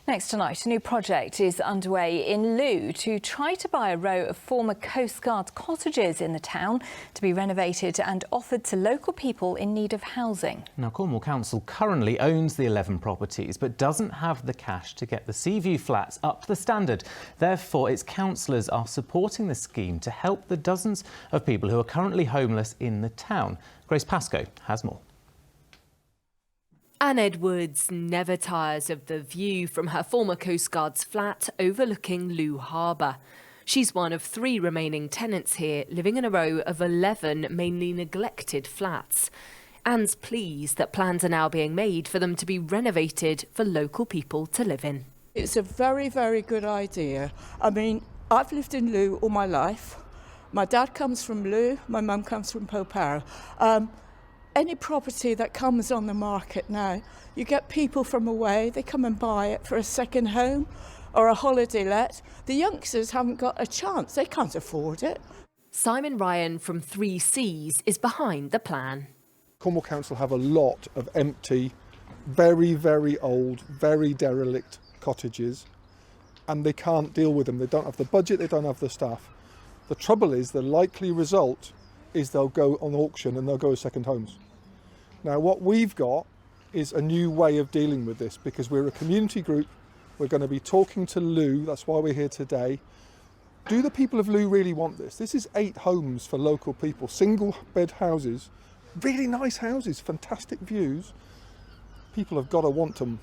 Next tonight, a new project is underway in Looe to try to buy a row of former Coastguard cottages in the town to be renovated and offered to local people in need of housing. Now, Cornwall Council currently owns the 11 properties but doesn't have the cash to get the Seaview flats up to the standard. Therefore, its councillors are supporting the scheme to help the dozens of people who are currently homeless in the town. Grace Pascoe has more. Anne Edwards never tires of the view from her former Coastguard's flat overlooking Looe Harbour. She's one of 3 remaining tenants here, living in a row of 11 mainly neglected flats. Anne's pleased that plans are now being made for them to be renovated for local people to live in. It's a very, very good idea. I mean, I've lived in Looe all my life. My dad comes from Looe, my mum comes from Popara. Any property that comes on the market now, you get people from away, they come and buy it for a second home or a holiday let. The youngsters haven't got a chance, they can't afford it. Simon Ryan from 3Cs is behind the plan. Cornwall Council have a lot of empty, very, very old, very derelict cottages, and they can't deal with them. They don't have the budget, they don't have the staff. The trouble is, the likely result is they'll go on auction and they'll go as second homes. Now, what we've got is a new way of dealing with this, because we're a community group. We're going to be talking to Looe, that's why we're here today. Do the people of Looe really want this? This is 8 homes for local people, single bed houses, really nice houses, fantastic views. People have got to want them,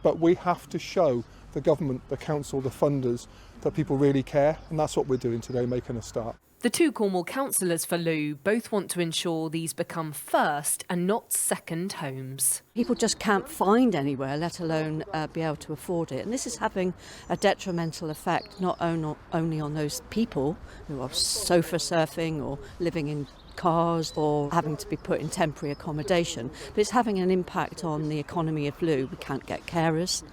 but we have to show the government, the council, the funders that people really care, and that's what we're doing today, making a start. The 2 Cornwall councillors for Looe both want to ensure these become first and not second homes. People just can't find anywhere, let alone be able to afford it. And this is having a detrimental effect not only on those people who are sofa surfing or living in cars or having to be put in temporary accommodation, but it's having an impact on the economy of Looe. We can't get carers,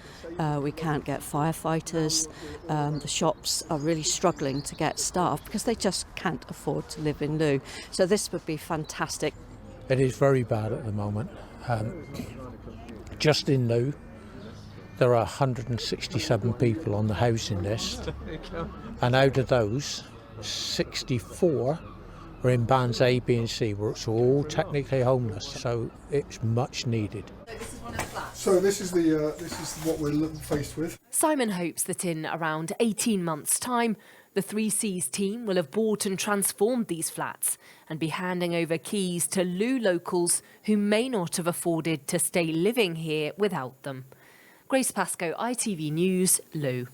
we can't get firefighters, the shops are really struggling to get staff because they just can't afford to live in Looe. So this would be fantastic. It is very bad at the moment. Just in Looe, there are 167 people on the housing list, and out of those, 64 are in bands A, B and C, where it's all technically homeless, so it's much needed. So this is what we're faced with. Simon hopes that in around 18 months' time, the 3Cs team will have bought and transformed these flats and be handing over keys to Looe locals who may not have afforded to stay living here without them. Grace Pascoe, ITV News, Looe.